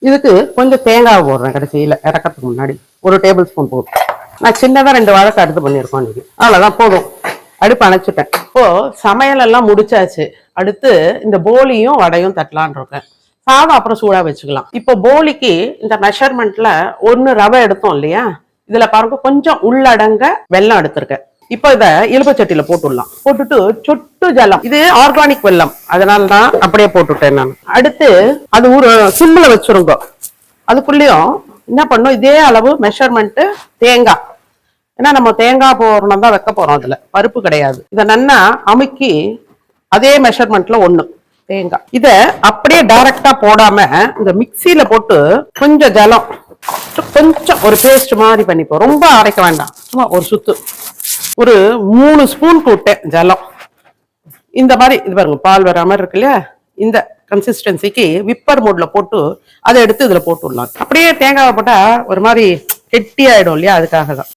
Speaker 1: இதுக்கு கொஞ்சம் தேங்காய் போடுறேன் கடைசியில் இறக்கிறதுக்கு முன்னாடி, ஒரு டேபிள் ஸ்பூன் போட்டு. நான் சின்னதாக 2 வாழைக்காய் எடுத்து பண்ணியிருக்கோம் இன்னைக்கு. அவ்வளோதான், போதும். அடுப்பு அணைச்சிட்டேன். இப்போ சமையல் எல்லாம் முடிச்சாச்சு. அடுத்து இந்த போலியும் வடையும் தட்டலான் இருக்கேன். சாதம் அப்புறம் சூடா வச்சுக்கலாம். இப்போ போலிக்கு இந்த மெஷர்மெண்ட்ல 1 ரவை எடுத்தோம் இல்லையா, இதுல பாருங்க கொஞ்சம் உள்ளடங்க வெல்லம் எடுத்திருக்கேன். இப்போ இதை இலுப்பச்சட்டியில போட்டுடலாம். போட்டுட்டு சொட்டு ஜலம், இது ஆர்கானிக் வெல்லம், அதனாலதான் அப்படியே போட்டுட்டேன் நான். அடுத்து அது ஒரு சிம்ல வச்சிருங்க. அதுக்குள்ளேயும் என்ன பண்ணும், இதே அளவு மெஷர்மெண்ட் தேங்காய். ஏன்னா நம்ம தேங்காய் போறோம் தான் வைக்க போறோம், அதுல பருப்பு கிடையாது. இதை நன்னா அமுக்கி அதே மெஷர்மெண்ட்ல 1 தேங்காய். இத அப்படியே டைரக்டா போடாம இந்த மிக்சியில போட்டு கொஞ்சம் ஜலம், கொஞ்சம் ஒரு பேஸ்ட் மாதிரி பண்ணிப்போம். ரொம்ப அரைக்க வேண்டாம், சும்மா ஒரு சுத்து, ஒரு 3 ஸ்பூன் போட்டேன் ஜலம். இந்த மாதிரி இது பாருங்க, பால் வர மாதிரி இருக்கு இல்லையா, இந்த கன்சிஸ்டன்சிக்கு விப்பர் மோட்ல போட்டு அதை எடுத்து இதுல போட்டு விடலாம். அப்படியே தேங்காவை போட்டா ஒரு மாதிரி கெட்டி ஆயிடும் இல்லையா, அதுக்காக தான்.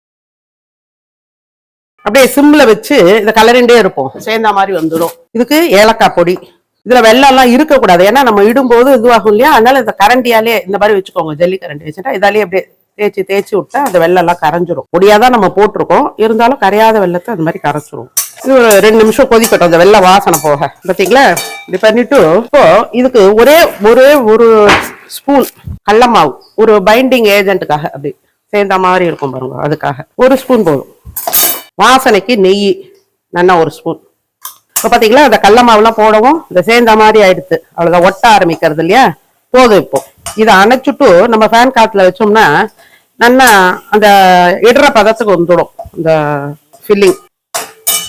Speaker 1: அப்படியே சிம்ல வச்சு இதை கலரிண்டே இருப்போம், சேர்ந்த மாதிரி வந்துடும். இதுக்கு ஏலக்காய் பொடி. இதுல வெள்ளம் எல்லாம் இருக்கக்கூடாது, ஏன்னா நம்ம இடும்போது இதுவாகும் இல்லையா, அதனால இந்த கரண்டியாலே இந்த மாதிரி வச்சுக்கோங்க. ஜல்லி கரண்டி வச்சுட்டா இதாலேயே அப்படியே தேய்ச்சி விட்டா அந்த வெள்ளம் எல்லாம் கரைஞ்சிரும். பொடியாதான் நம்ம போட்டிருக்கோம், இருந்தாலும் கரையாத வெள்ளத்தை அந்த மாதிரி கரைச்சிரும். இது ஒரு 2 நிமிஷம் கொதிக்கட்டும், அந்த வெள்ளை வாசனை போக. பாத்தீங்களா, இப்படி பண்ணிட்டு இப்போ இதுக்கு ஒரே ஒரு ஸ்பூன் கடல மாவு, ஒரு பைண்டிங் ஏஜென்ட்டுக்காக அப்படி சேர்ந்த மாதிரி இருக்கும் பாருங்க, அதுக்காக 1 ஸ்பூன் போதும். வாசனைக்கு நெய் நல்லா 1 ஸ்பூன். இப்போ பாத்தீங்களா, அந்த கடல மாவுலாம் போடவும் இந்த சேர்ந்த மாதிரி ஆயிடுச்சு, அவ்வளவுதான், ஒட்ட ஆரம்பிக்கிறது இல்லையா, போதும். இப்போ இதை அணைச்சுட்டு நம்ம ஃபேன் காத்துல வச்சோம்னா நல்லா அந்த இடற பதத்துக்கு வந்துடும் இந்த ஃபில்லிங்.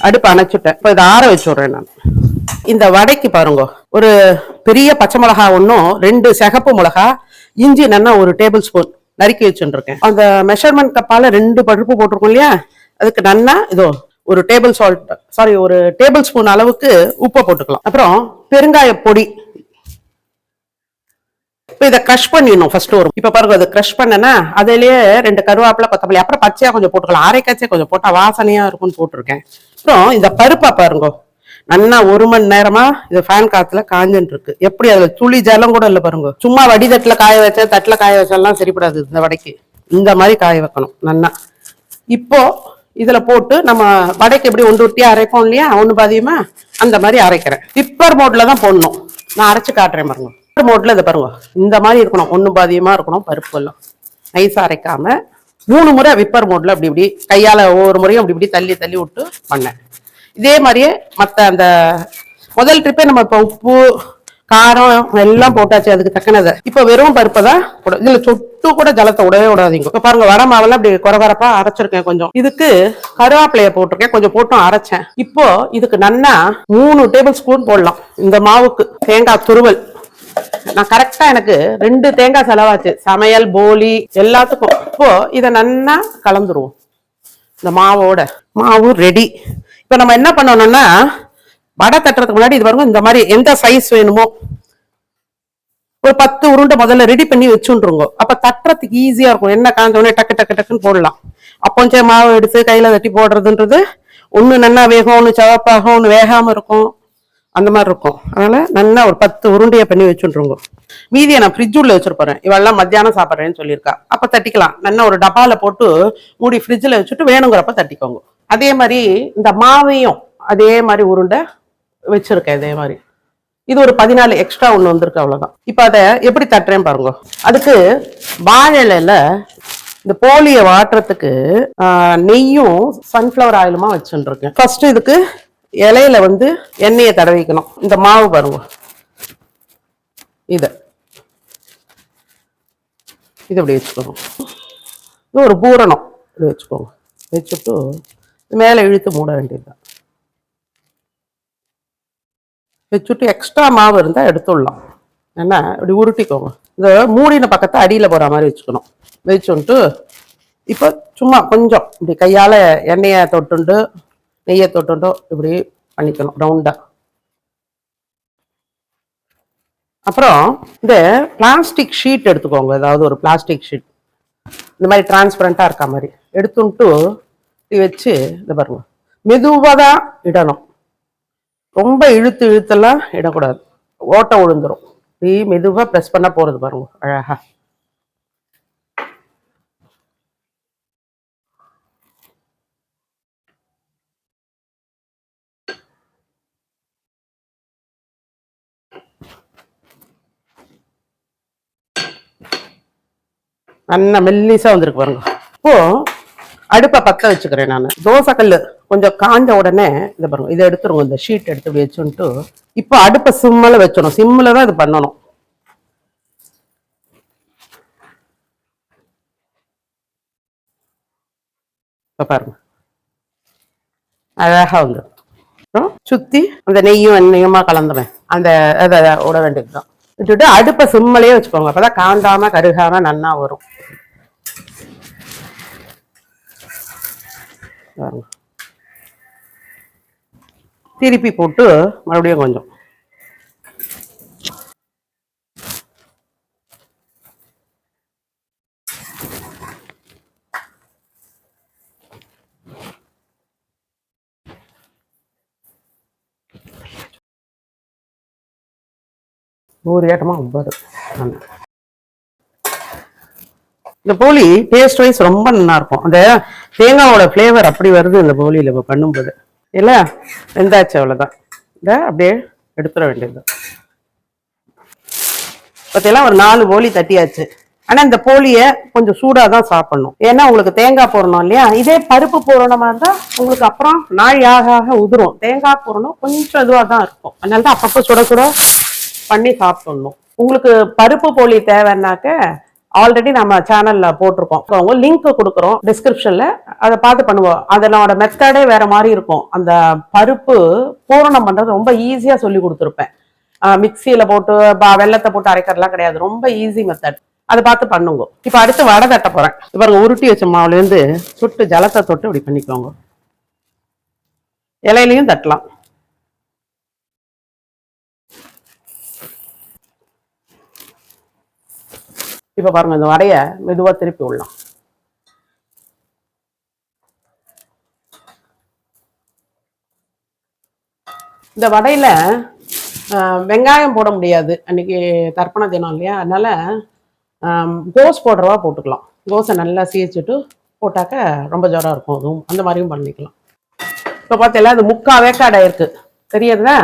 Speaker 1: அடுப்பு அணைச்சுட்டேன். இப்போ இதை ஆற வச்சுடுறேன் நான். இந்த வடைக்கு பாருங்க, ஒரு பெரிய பச்சை மிளகா 1, 2 சிகப்பு மிளகா, இஞ்சி நல்லா 1 டேபிள் ஸ்பூன் நறுக்கி வச்சுருக்கேன். அந்த மெஷர்மெண்ட் கப்பால 2 பருப்பு போட்டிருக்கோம் இல்லையா, அதுக்கு நல்லா இதோ ஒரு டேபிள் ஸ்பூன் அளவுக்கு உப்பை போட்டுக்கலாம். அப்புறம் பெருங்காய பொடி. இப்போ இதை க்ரஷ் பண்ணிடணும் ஃபர்ஸ்ட். இப்ப பாருங்க, அதை க்ரஷ் பண்ணனா அதுலயே 2 கருவேப்பிலை, கொத்தமல்லி, அப்புறம் பச்சையா கொஞ்சம் போட்டுக்கலாம். அரைக்காச்சே கொஞ்சம் போட்டா வாசனையா இருக்கும்னு போட்டிருக்கேன். அப்புறம் இந்த பருப்பா பாருங்க, நல்லா 1 மணி நேரமா இது ஃபேன் காத்துல காஞ்சுட்டு இருக்கு. எப்படி அதுல துளி ஜலம் கூட இல்ல பாருங்க. சும்மா வடிதட்டுல காய வச்ச, தட்டுல காய வச்சாலாம் சரிப்படாது இந்த வடைக்கு. இந்த மாதிரி காய வைக்கணும் நல்லா. இப்போ இதுல போட்டு நம்ம வடைக்கு எப்படி 1 ரொட்டியா அரைப்போம் இல்லையா, 1 பாதியமா அந்த மாதிரி அரைக்கிறேன். விப்பர் மோட்ல தான் போடணும். நான் அரைச்சு காட்டுறேன் பாருங்க. விப்பர் மோட்ல இதை பாருங்க, இந்த மாதிரி இருக்கணும், 1 பாதியமா இருக்கணும் பருப்பு எல்லாம். நைஸா அரைக்காம 3 முறை விப்பர் மோட்ல அப்படி இப்படி கையால ஒவ்வொரு முறையும் அப்படி இப்படி தள்ளி தள்ளி விட்டு பண்ணேன். இதே மாதிரியே மற்ற அந்த முதல் ட்ரிப்பே நம்ம இப்போ உப்பு காரம் எல்லாம் போட்டாச்சு, அதுக்கு தக்கனதை. இப்போ வெறும் பருப்பை தான் இதுல சொட்டு கூட ஜலத்தை விடவே விடாதீங்க. இப்போ பாருங்க, வடை மாவெல்லாம் இப்படி குறவரப்பா அரைச்சிருக்கேன். கொஞ்சம் இதுக்கு கருவேப்பிலைய போட்டிருக்கேன், கொஞ்சம் போட்டும் அரைச்சேன். இப்போ இதுக்கு நல்லா 3 டேபிள் ஸ்பூன் போடலாம் இந்த மாவுக்கு. தேங்காய் துருவல் நான் கரெக்டா எனக்கு 2 தேங்காய் செலவாச்சு, சமையல் போலி எல்லாத்துக்கும். இப்போ இதை நல்லா கலந்துருவோம் இந்த மாவோட. மாவு ரெடி. இப்ப நம்ம என்ன பண்ணணும்னா, வடை தட்டுறதுக்கு முன்னாடி இது பாருங்க, இந்த மாதிரி எந்த சைஸ் வேணுமோ ஒரு 10 உருண்டை முதல்ல ரெடி பண்ணி வச்சுருங்க. அப்ப தட்டுறதுக்கு ஈஸியா இருக்கும். என்ன காஞ்ச உடனே டக்கு டக்கு டக்குன்னு போடலாம். அப்போ கொஞ்சம் மாவு எடுத்து கையில தட்டி போடுறதுன்றது ஒண்ணு நல்லா வேகும், ஒண்ணு சவப்பாகும், ஒண்ணு வேகாம இருக்கும், அந்த மாதிரி இருக்கும். அதனால நல்லா ஒரு 10 உருண்டையை பண்ணி வச்சுருங்க. மீதியை நான் ஃப்ரிட்ஜ் உள்ள வச்சிருப்பேன். இவெல்லாம் மத்தியானம் சாப்பிட்றேன்னு சொல்லியிருக்கா, அப்ப தட்டிக்கலாம். நல்லா ஒரு டப்பால போட்டு மூடி ஃப்ரிட்ஜில் வச்சுட்டு வேணுங்கிறப்ப தட்டிக்கோங்க. அதே மாதிரி இந்த மாவையும் அதே மாதிரி உருண்டை வச்சிருக்கேன். இதே மாதிரி இது ஒரு 14 எக்ஸ்ட்ரா ஒண்ணு வந்திருக்கு, அவ்வளவுதான். இப்ப அதை எப்படி தட்டுறேன் பாருங்க. அதுக்கு வாழை இலையில இந்த போலியை வாட்டுறதுக்கு நெய்யும் சன்ஃபிளவர் ஆயிலுமா வச்சுருக்கேன். ஃபர்ஸ்ட் இதுக்கு இலையில எண்ணெயை தடவிக்கணும். இந்த மாவு பாருங்க, இது இப்படி வச்சுக்கணும். இது ஒரு பூரணம் இப்படி வச்சுக்கோங்க. வச்சுட்டு மேலே இழுத்து மூட வேண்டியதுதான். வச்சுட்டு எக்ஸ்ட்ரா மாவு இருந்தால் எடுத்துடலாம். என்ன இப்படி உருட்டிக்கோங்க. இந்த மூடின பக்கத்தை அடியில் போகிற மாதிரி வச்சுக்கணும். வச்சுட்டு இப்போ சும்மா கொஞ்சம் இப்படி கையால் எண்ணெயை தொட்டுண்டு நெய்யை தொட்டுண்டோ இப்படி பண்ணிக்கணும் ரவுண்டாக. அப்புறம் இந்த பிளாஸ்டிக் ஷீட் எடுத்துக்கோங்க, ஏதாவது ஒரு பிளாஸ்டிக் ஷீட் இந்த மாதிரி டிரான்ஸ்பரண்டாக இருக்க மாதிரி எடுத்துட்டு வச்சு இந்த பாருங்க, மெதுவாக தான் இடணும். ரொம்ப இழுத்து இழுத்தெல்லாம் இடக்கூடாது, ஓட்டை விழுந்துடும். இப்படி மெதுவாக ப்ரெஸ் பண்ண போகிறது பாருங்க அழகா. நல்லா மெல்லிசா வந்திருக்கு பாருங்க. இப்போ அடுப்பை பற்ற வச்சுக்கிறேன் நான். தோசைக்கல் கொஞ்சம் காஞ்ச உடனே இதை பாருங்க, இதை எடுத்துருங்க, இந்த ஷீட் எடுத்து வச்சுட்டு இப்போ அடுப்பை சிம்மில் வச்சிடணும். சிம்மில் தான் இது பண்ணணும். இப்போ பாருங்க அழகா வந்து சுத்தி அந்த நெய்யும் எண்ணெயுமா கலந்துவேன், அந்த அதை விட வேண்டியதுதான். விட்டுட்டு அடுப்பை சிம்மலையே வச்சுக்கோங்க, அப்பதான் காண்டாம கருகாம நன்னா வரும். திருப்பி போட்டு மறுபடியும் கொஞ்சம் ஒரு ஏட்டமா வரும். இந்த போலி டேஸ்ட் வைஸ் ரொம்ப நல்லா இருக்கும். அந்த தேங்காவோட ஃப்ளேவர் அப்படி வருது இந்த போலியில் இப்போ பண்ணும்போது. இல்லை வெந்தாச்சு, அவ்வளோதான். இந்த அப்படியே எடுத்துட வேண்டியது. பார்த்தீங்கன்னா ஒரு 4 போலி தட்டியாச்சு. ஆனால் இந்த போலியை கொஞ்சம் சூடாக தான் சாப்பிடணும், ஏன்னா உங்களுக்கு தேங்காய் போடணும் இல்லையா. இதே பருப்பு போடுற மாதிரி தான் உங்களுக்கு அப்புறம் நாள் ஆக ஆக உதிரும். தேங்காய் போடணும் கொஞ்சம் இதுவாக தான் இருக்கும், அதனால தான் அப்பப்போ சுட சுட பண்ணி சாப்பிடணும். உங்களுக்கு பருப்பு போலி தேவைன்னாக்க ஆல்ரெடி நம்ம சேனல்ல போட்டிருக்கோம், லிங்க் கொடுக்குறோம் டிஸ்கிரிப்ஷன்ல, அதை பார்த்து பண்ணுவோம். அதனோட மெத்தடே வேற மாதிரி இருக்கும். அந்த பருப்பு பூரணம் பண்றது ரொம்ப ஈஸியா சொல்லி கொடுத்துருப்பேன். மிக்சியில போட்டு வெள்ளத்தை போட்டு அரைக்கிறதுலாம் கிடையாது, ரொம்ப ஈஸி மெத்தட். அதை பார்த்து பண்ணுங்க. இப்ப அடுத்து வடை தட்ட போறேன். பாருங்க, உருட்டி வச்ச மாவுல இருந்து சுட்டு ஜலத்தை தொட்டு இப்படி பண்ணிக்கோங்க. இலையிலையும் தட்டலாம். இப்ப பாருங்க, இந்த வடைய மெதுவா திருப்பி விடலாம். இந்த வடையில வெங்காயம் போட முடியாது, அன்னைக்கு தர்ப்பண தினம் இல்லையா, அதனால கோஸ் போடுறவா போட்டுக்கலாம். கோஸை நல்லா சீச்சிட்டு போட்டாக்க ரொம்ப ஜோரம் இருக்கும், அதுவும் அந்த மாதிரியும் பண்ணிக்கலாம். இப்போ பார்த்தீங்களா இது 3/4 வேக்காடை இருக்கு, தெரியுதுதா.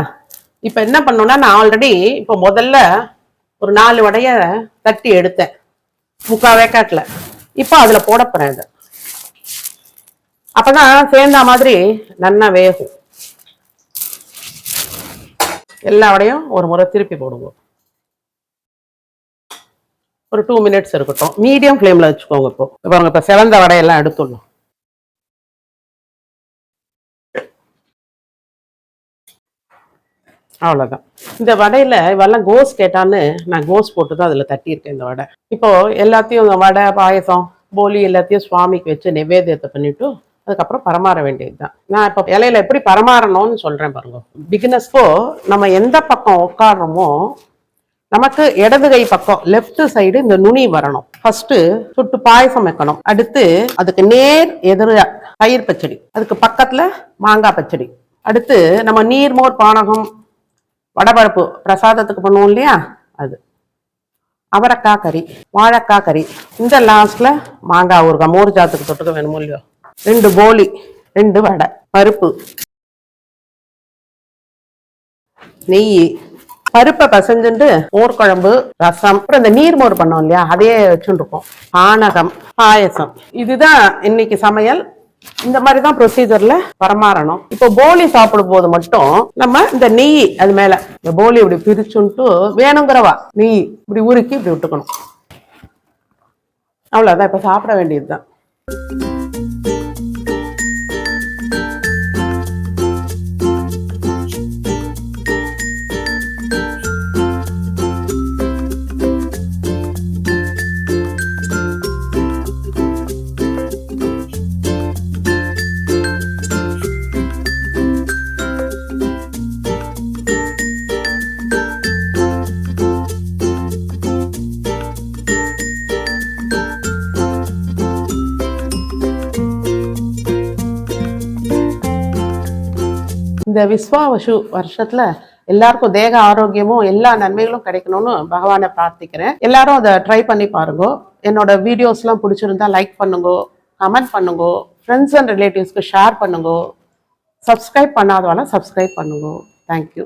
Speaker 1: இப்போ என்ன பண்ணோம்னா, நான் ஆல்ரெடி இப்போ முதல்ல ஒரு 4 வடையை தட்டி எடுத்தேன் 3/4 வேக்காட்டில். இப்போ அதில் போட போகிறேன். இது அப்போதான் சேர்ந்த மாதிரி நல்லா வேகும். எல்லா வடையும் ஒரு முறை திருப்பி போடுவோம். ஒரு 2 மினிட்ஸ் இருக்கட்டும், மீடியம் ஃப்ளேமில் வச்சுக்கோங்க. இப்போ பாருங்க, இப்போ செவந்த வடையெல்லாம் எடுத்துடணும். அவ்வளோதான். இந்த வடையில் இவெல்லாம் கோஸ் கேட்டான்னு நான் கோஸ் போட்டு தான் அதில் தட்டியிருக்கேன் இந்த வடை. இப்போ எல்லாத்தையும் இந்த வடை பாயசம் போலி எல்லாத்தையும் சுவாமிக்கு வச்சு நிவேதியத்தை பண்ணிவிட்டு அதுக்கப்புறம் பரமாற வேண்டியது தான். நான் இப்போ இலையில எப்படி பரமாறணும்னு சொல்கிறேன் பாருங்க. பிகினஸ்க்கோ நம்ம எந்த பக்கம் உட்காடுறோமோ நமக்கு இடது கை பக்கம் லெஃப்ட் சைடு இந்த நுனி வரணும். ஃபர்ஸ்ட் சுட்டு பாயசம் வைக்கணும், அடுத்து அதுக்கு நேர் எதிர தயிர் பச்சடி, அதுக்கு பக்கத்துல மாங்காய் பச்சடி, அடுத்து நம்ம நீர்மோர் பானகம் வடபருப்பு பிரசாதத்துக்கு பண்ணுவோம் இல்லையா, அது அவரைக்காய் கறி, வாழைக்காய் கறி, இந்த லாஸ்ட்ல மாங்காய் ஊறுகாய், மோர் ஜாத்துக்கு தொட்டுக்க வேணுமோ இல்லையோ, 2 போலி, 2 வடை, பருப்பு, நெய், பருப்பை பசஞ்சுட்டு மோர் குழம்பு, ரசம், அப்புறம் இந்த நீர்மோர் பண்ணோம் இல்லையா அதையே வச்சுட்டு இருக்கோம், பானகம், பாயசம். இதுதான் இன்னைக்கு சமையல். இந்த மாதிரிதான் ப்ரொசீஜர்ல பரமாறணும். இப்போ போலி சாப்பிடும் போது மட்டும் நம்ம இந்த நெய் அது மேல இந்த போலி இப்படி பிரிச்சுட்டு வேணுங்கிறவா நெய் இப்படி உருக்கி இப்படி விட்டுக்கணும். அவ்வளவுதான், இப்ப சாப்பிட வேண்டியதுதான். இந்த விஸ்வாவசு வருஷத்துல எல்லாருக்கும் தேக ஆரோக்கியமும் எல்லா நன்மைகளும் கிடைக்கணும்னு பகவானை பிரார்த்திக்கிறேன். எல்லாரும் அதை ட்ரை பண்ணி பாருங்க. என்னோட வீடியோஸ்லாம் பிடிச்சிருந்தா லைக் பண்ணுங்க, கமெண்ட் பண்ணுங்க, ஃப்ரெண்ட்ஸ் அண்ட் ரிலேட்டிவ்ஸ்க்கு ஷேர் பண்ணுங்க. சப்ஸ்கிரைப் பண்ணாதவால சப்ஸ்கிரைப் பண்ணுங்க. தேங்க்யூ.